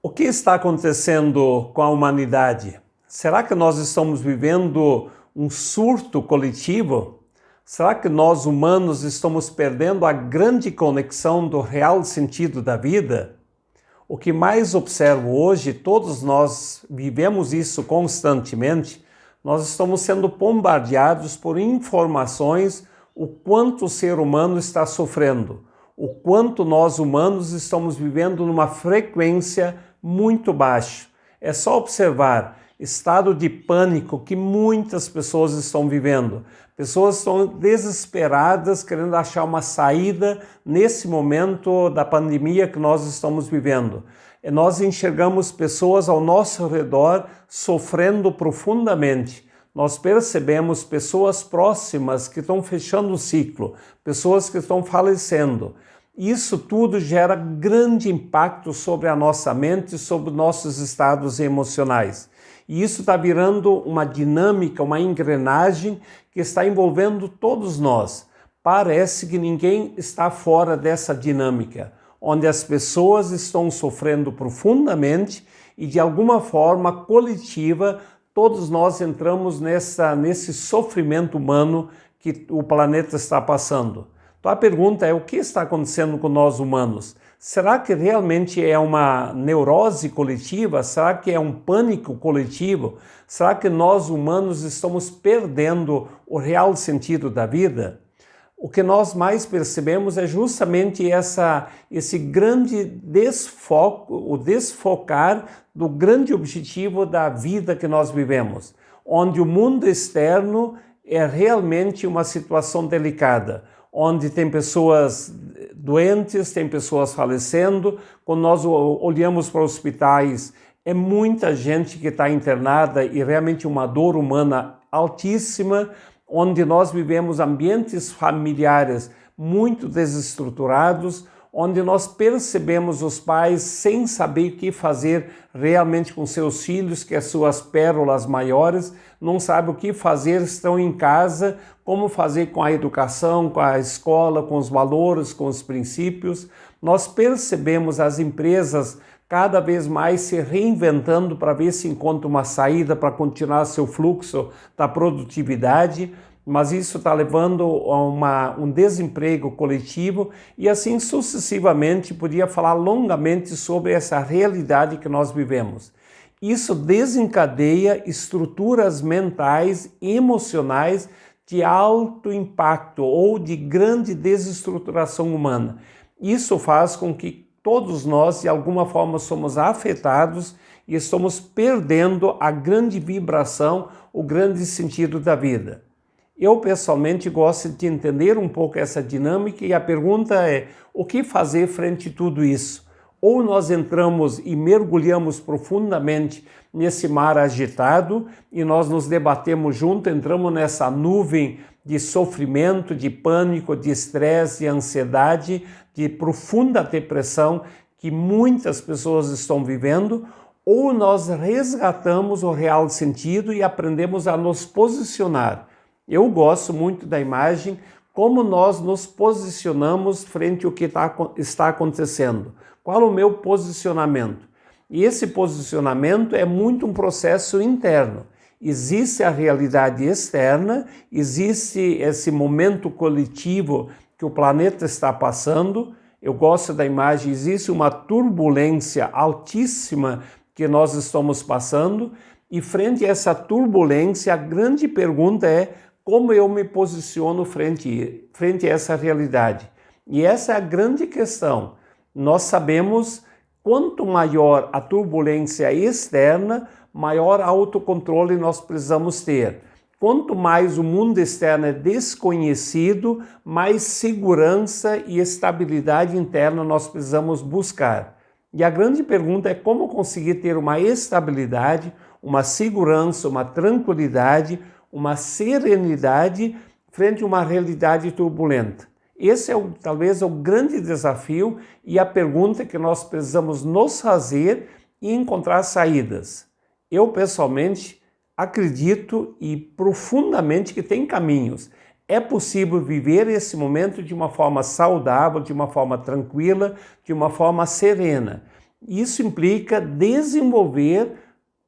O que está acontecendo com a humanidade? Será que nós estamos vivendo um surto coletivo? Será que nós humanos estamos perdendo a grande conexão do real sentido da vida? O que mais observo hoje, todos nós vivemos isso constantemente, nós estamos sendo bombardeados por informações o quanto o ser humano está sofrendo, o quanto nós humanos estamos vivendo numa frequência muito baixa. É só observar estado de pânico que muitas pessoas estão vivendo. Pessoas estão desesperadas, querendo achar uma saída nesse momento da pandemia que nós estamos vivendo. E nós enxergamos pessoas ao nosso redor sofrendo profundamente. Nós percebemos pessoas próximas que estão fechando o ciclo, pessoas que estão falecendo. Isso tudo gera grande impacto sobre a nossa mente, sobre nossos estados emocionais. E isso está virando uma dinâmica, uma engrenagem que está envolvendo todos nós. Parece que ninguém está fora dessa dinâmica, onde as pessoas estão sofrendo profundamente e de alguma forma coletiva todos nós entramos nesse sofrimento humano que o planeta está passando. Então a pergunta é: o que está acontecendo com nós humanos? Será que realmente é uma neurose coletiva? Será que é um pânico coletivo? Será que nós humanos estamos perdendo o real sentido da vida? O que nós mais percebemos é justamente esse grande desfoco, o desfocar do grande objetivo da vida que nós vivemos, onde o mundo externo é realmente uma situação delicada, onde tem pessoas doentes, tem pessoas falecendo. Quando nós olhamos para hospitais, é muita gente que está internada e realmente uma dor humana altíssima, onde nós vivemos ambientes familiares muito desestruturados, onde nós percebemos os pais sem saber o que fazer realmente com seus filhos, que as suas pérolas maiores, não sabem o que fazer, estão em casa, como fazer com a educação, com a escola, com os valores, com os princípios. Nós percebemos as empresas cada vez mais se reinventando para ver se encontra uma saída para continuar seu fluxo da produtividade, mas isso está levando a um desemprego coletivo e assim sucessivamente. Podia falar longamente sobre essa realidade que nós vivemos. Isso desencadeia estruturas mentais e emocionais de alto impacto ou de grande desestruturação humana. Isso faz com que todos nós, de alguma forma, somos afetados e estamos perdendo a grande vibração, o grande sentido da vida. Eu, pessoalmente, gosto de entender um pouco essa dinâmica e a pergunta é: o que fazer frente a tudo isso? Ou nós entramos e mergulhamos profundamente nesse mar agitado e nós nos debatemos junto, entramos nessa nuvem de sofrimento, de pânico, de estresse, de ansiedade, de profunda depressão que muitas pessoas estão vivendo, ou nós resgatamos o real sentido e aprendemos a nos posicionar. Eu gosto muito da imagem, como nós nos posicionamos frente ao que está acontecendo. Qual o meu posicionamento? E esse posicionamento é muito um processo interno. Existe a realidade externa, existe esse momento coletivo que o planeta está passando. Eu gosto da imagem, existe uma turbulência altíssima que nós estamos passando, e frente a essa turbulência, a grande pergunta é: como eu me posiciono frente a essa realidade? E essa é a grande questão. Nós sabemos quanto maior a turbulência externa, maior autocontrole nós precisamos ter. Quanto mais o mundo externo é desconhecido, mais segurança e estabilidade interna nós precisamos buscar. E a grande pergunta é como conseguir ter uma estabilidade, uma segurança, uma tranquilidade, uma serenidade frente a uma realidade turbulenta. Esse é talvez o grande desafio e a pergunta que nós precisamos nos fazer e encontrar saídas. Eu, pessoalmente, acredito e profundamente que tem caminhos. É possível viver esse momento de uma forma saudável, de uma forma tranquila, de uma forma serena. Isso implica desenvolver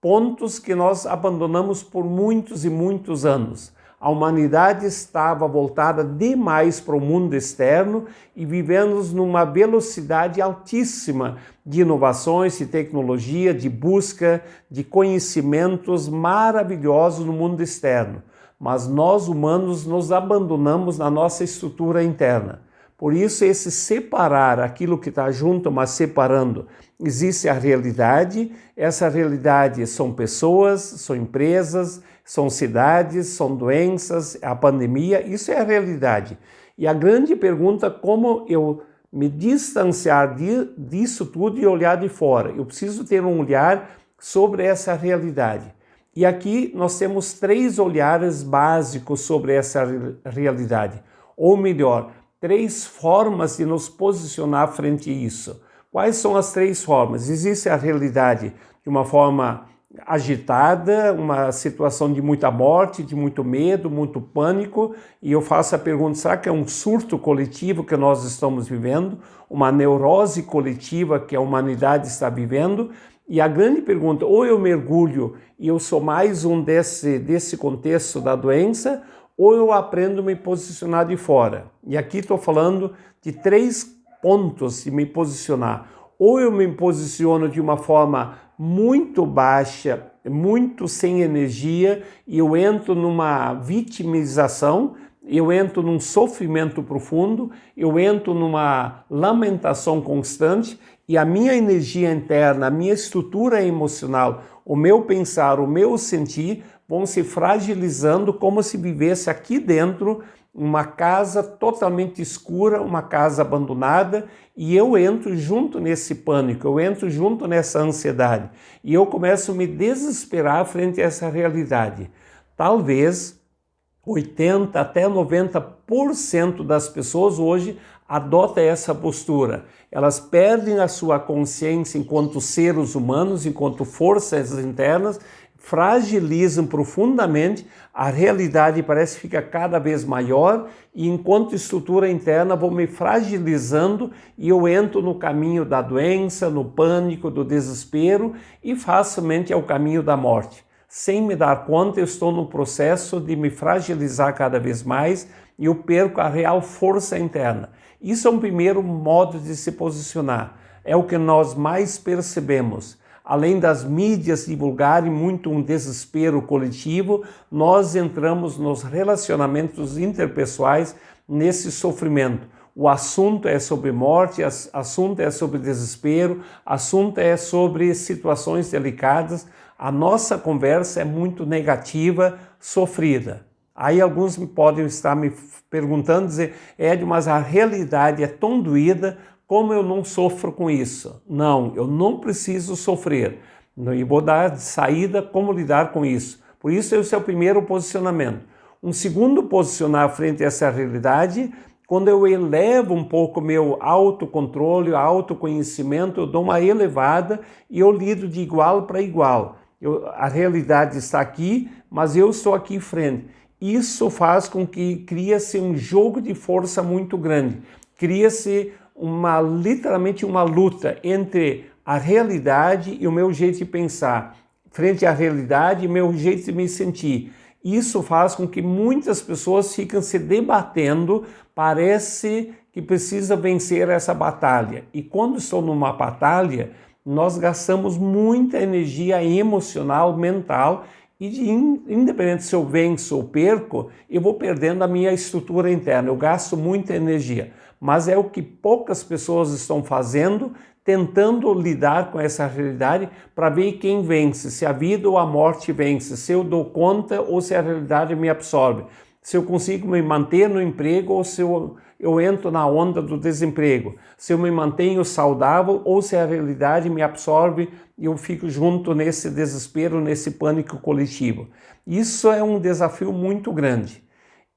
pontos que nós abandonamos por muitos e muitos anos. A humanidade estava voltada demais para o mundo externo e vivemos numa velocidade altíssima de inovações, de tecnologia, de busca de conhecimentos maravilhosos no mundo externo. Mas nós, humanos, nos abandonamos na nossa estrutura interna. Por isso, esse separar aquilo que está junto, mas separando. Existe a realidade, essa realidade são pessoas, são empresas, são cidades, são doenças, a pandemia, isso é a realidade. E a grande pergunta, como eu me distanciar disso tudo e olhar de fora? Eu preciso ter um olhar sobre essa realidade. E aqui nós temos 3 olhares básicos sobre essa realidade. Ou melhor, 3 formas de nos posicionar frente a isso. Quais são as 3 formas? Existe a realidade de uma forma agitada, uma situação de muita morte, de muito medo, muito pânico, e eu faço a pergunta, será que é um surto coletivo que nós estamos vivendo? Uma neurose coletiva que a humanidade está vivendo? E a grande pergunta, ou eu mergulho e eu sou mais um desse contexto da doença, ou eu aprendo a me posicionar de fora. E aqui estou falando de 3 pontos de me posicionar. Ou eu me posiciono de uma forma muito baixa, muito sem energia, e eu entro numa vitimização, eu entro num sofrimento profundo, eu entro numa lamentação constante, e a minha energia interna, a minha estrutura emocional, o meu pensar, o meu sentir, vão se fragilizando como se vivesse aqui dentro uma casa totalmente escura, uma casa abandonada, e eu entro junto nesse pânico, eu entro junto nessa ansiedade, e eu começo a me desesperar frente a essa realidade. Talvez 80% até 90% das pessoas hoje adotam essa postura. Elas perdem a sua consciência enquanto seres humanos, enquanto forças internas, fragilizam profundamente, a realidade parece que fica cada vez maior e enquanto estrutura interna vou me fragilizando e eu entro no caminho da doença, no pânico, do desespero e facilmente é o caminho da morte. Sem me dar conta, eu estou no processo de me fragilizar cada vez mais e eu perco a real força interna. Isso é um primeiro modo de se posicionar, é o que nós mais percebemos. Além das mídias divulgarem muito um desespero coletivo, nós entramos nos relacionamentos interpessoais nesse sofrimento. O assunto é sobre morte, o assunto é sobre desespero, o assunto é sobre situações delicadas. A nossa conversa é muito negativa, sofrida. Aí alguns podem estar me perguntando, dizer, Ed, mas a realidade é tão doída, como eu não sofro com isso? Não, eu não preciso sofrer. E vou dar saída como lidar com isso. Por isso, esse é o primeiro posicionamento. Um segundo posicionar frente a essa realidade, quando eu elevo um pouco meu autocontrole, autoconhecimento, eu dou uma elevada e eu lido de igual para igual. A realidade está aqui, mas eu estou aqui em frente. Isso faz com que cria-se um jogo de força muito grande. Cria-se literalmente uma luta entre a realidade e o meu jeito de pensar, frente à realidade e meu jeito de me sentir. Isso faz com que muitas pessoas fiquem se debatendo, parece que precisa vencer essa batalha. E quando estou numa batalha, nós gastamos muita energia emocional, mental, e independente se eu venço ou perco, eu vou perdendo a minha estrutura interna, eu gasto muita energia. Mas é o que poucas pessoas estão fazendo, tentando lidar com essa realidade para ver quem vence, se a vida ou a morte vence, se eu dou conta ou se a realidade me absorve, se eu consigo me manter no emprego ou se eu entro na onda do desemprego, se eu me mantenho saudável ou se a realidade me absorve e eu fico junto nesse desespero, nesse pânico coletivo. Isso é um desafio muito grande.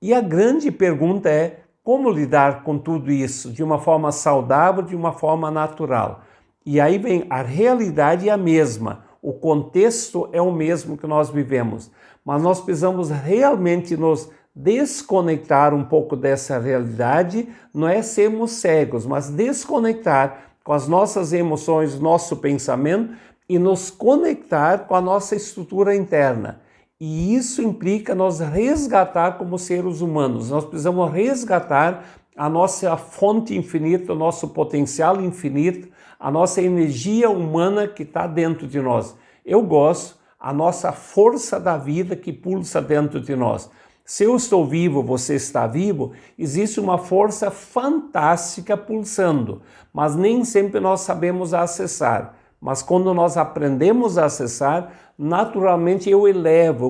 E a grande pergunta é, como lidar com tudo isso de uma forma saudável, de uma forma natural? E aí vem, a realidade é a mesma, o contexto é o mesmo que nós vivemos, mas nós precisamos realmente nos desconectar um pouco dessa realidade, não é sermos cegos, mas desconectar com as nossas emoções, nosso pensamento e nos conectar com a nossa estrutura interna. E isso implica nós resgatar como seres humanos. Nós precisamos resgatar a nossa fonte infinita, o nosso potencial infinito, a nossa energia humana que está dentro de nós. Eu gosto, a nossa força da vida que pulsa dentro de nós. Se eu estou vivo, você está vivo, existe uma força fantástica pulsando, mas nem sempre nós sabemos acessar. Mas quando nós aprendemos a acessar, naturalmente eu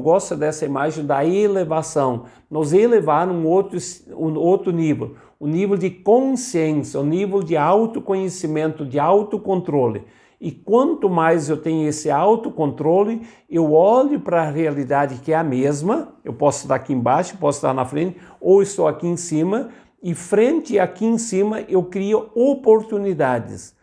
gosto dessa imagem da elevação, nos elevar a um outro nível, um nível de consciência, um nível de autoconhecimento, de autocontrole. E quanto mais eu tenho esse autocontrole, eu olho para a realidade que é a mesma, eu posso estar aqui embaixo, posso estar na frente, ou estou aqui em cima, e frente aqui em cima eu crio oportunidades.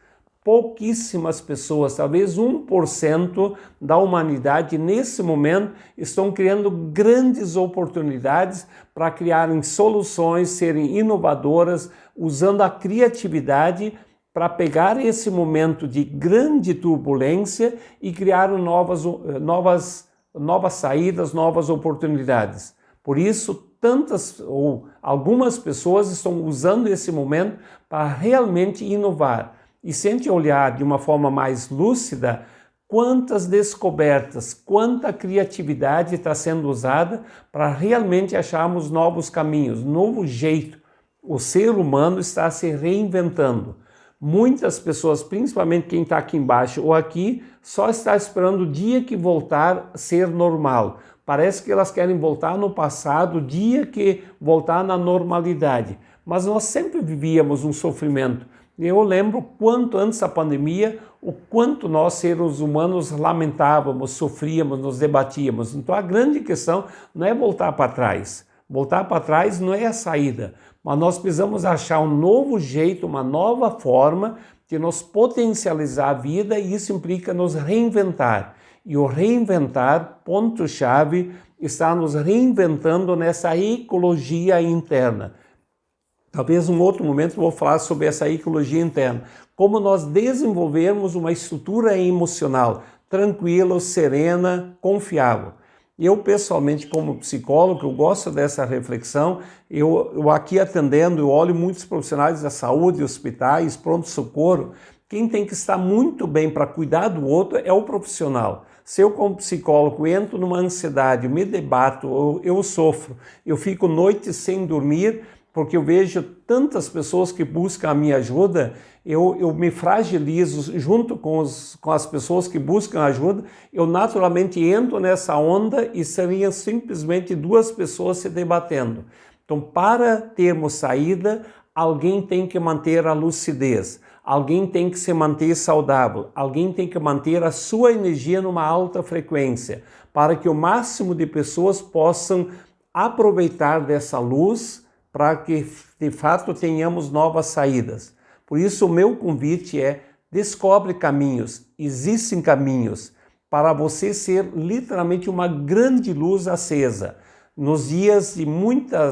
Pouquíssimas pessoas, talvez 1% da humanidade nesse momento estão criando grandes oportunidades para criarem soluções, serem inovadoras, usando a criatividade para pegar esse momento de grande turbulência e criar novas saídas, novas oportunidades. Por isso, algumas pessoas estão usando esse momento para realmente inovar. E se a gente olhar de uma forma mais lúcida, quantas descobertas, quanta criatividade está sendo usada para realmente acharmos novos caminhos, novo jeito. O ser humano está se reinventando. Muitas pessoas, principalmente quem está aqui embaixo ou aqui, só está esperando o dia que voltar a ser normal. Parece que elas querem voltar no passado, o dia que voltar na normalidade. Mas nós sempre vivíamos um sofrimento. Eu lembro quanto antes da pandemia, o quanto nós, seres humanos, lamentávamos, sofríamos, nos debatíamos. Então a grande questão não é voltar para trás. Voltar para trás não é a saída, mas nós precisamos achar um novo jeito, uma nova forma de nos potencializar a vida, e isso implica nos reinventar. E o reinventar, ponto-chave, está nos reinventando nessa ecologia interna. Talvez em um outro momento eu vou falar sobre essa ecologia interna. Como nós desenvolvermos uma estrutura emocional tranquila, serena, confiável. Eu, pessoalmente, como psicólogo, eu gosto dessa reflexão. Eu aqui atendendo, eu olho muitos profissionais da saúde, hospitais, pronto-socorro. Quem tem que estar muito bem para cuidar do outro é o profissional. Se eu, como psicólogo, entro numa ansiedade, me debato, eu sofro, eu fico noites sem dormir, porque eu vejo tantas pessoas que buscam a minha ajuda, eu me fragilizo junto com as pessoas que buscam ajuda, eu naturalmente entro nessa onda e seriam simplesmente duas pessoas se debatendo. Então, para termos saída, alguém tem que manter a lucidez, alguém tem que se manter saudável, alguém tem que manter a sua energia numa alta frequência, para que o máximo de pessoas possam aproveitar dessa luz, para que, de fato, tenhamos novas saídas. Por isso, o meu convite é: descobre caminhos, existem caminhos, para você ser literalmente uma grande luz acesa. Nos dias de muita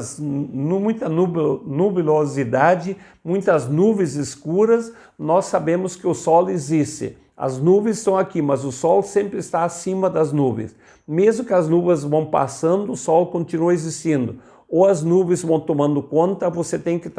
nubilosidade, muitas nuvens escuras, nós sabemos que o sol existe. As nuvens estão aqui, mas o sol sempre está acima das nuvens. Mesmo que as nuvens vão passando, o sol continua existindo. Ou as nuvens vão tomando conta, você tem que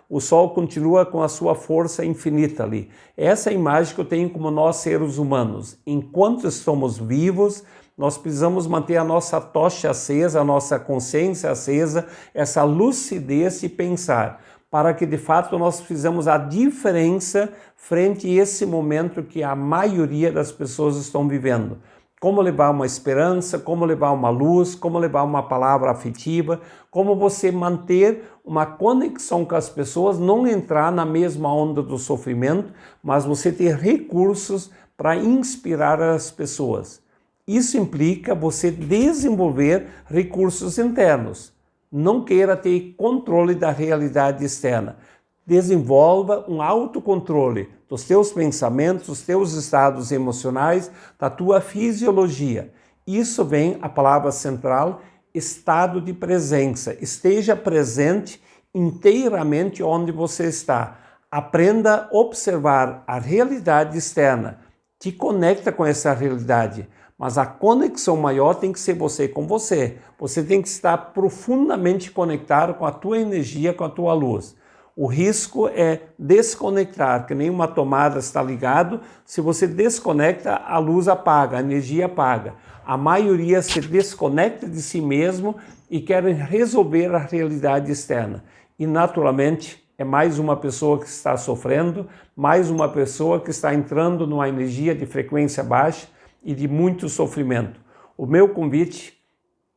o sol continua com a sua força infinita ali. Essa é a imagem que eu tenho como nós, seres humanos. Enquanto estamos vivos, nós precisamos manter a nossa tocha acesa, a nossa consciência acesa, essa lucidez e pensar, para que de fato nós fizemos a diferença frente a esse momento que a maioria das pessoas estão vivendo. Como levar uma esperança, como levar uma luz, como levar uma palavra afetiva, como você manter uma conexão com as pessoas, não entrar na mesma onda do sofrimento, mas você ter recursos para inspirar as pessoas. Isso implica você desenvolver recursos internos. Não queira ter controle da realidade externa. Desenvolva um autocontrole dos teus pensamentos, dos teus estados emocionais, da tua fisiologia. Isso vem a palavra central, estado de presença. Esteja presente inteiramente onde você está. Aprenda a observar a realidade externa. Te conecta com essa realidade. Mas a conexão maior tem que ser você com você. Você tem que estar profundamente conectado com a tua energia, com a tua luz. O risco é desconectar, que nem uma tomada está ligado. Se você desconecta, a luz apaga, a energia apaga. A maioria se desconecta de si mesmo e querem resolver a realidade externa. E naturalmente é mais uma pessoa que está sofrendo, mais uma pessoa que está entrando numa energia de frequência baixa e de muito sofrimento. O meu convite: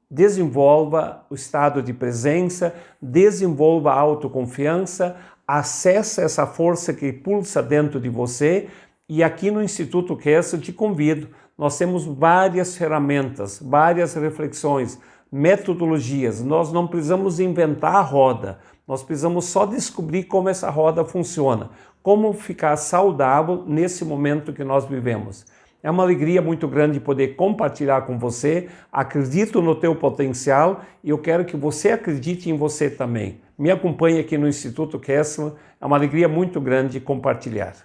desenvolva o estado de presença, desenvolva a autoconfiança, acesse essa força que pulsa dentro de você. E aqui no Instituto Kessler te convido, nós temos várias ferramentas, várias reflexões, metodologias. Nós não precisamos inventar a roda, nós precisamos só descobrir como essa roda funciona, como ficar saudável nesse momento que nós vivemos. É uma alegria muito grande poder compartilhar com você. Acredito no teu potencial e eu quero que você acredite em você também. Me acompanhe aqui no Instituto Kessler. É uma alegria muito grande compartilhar.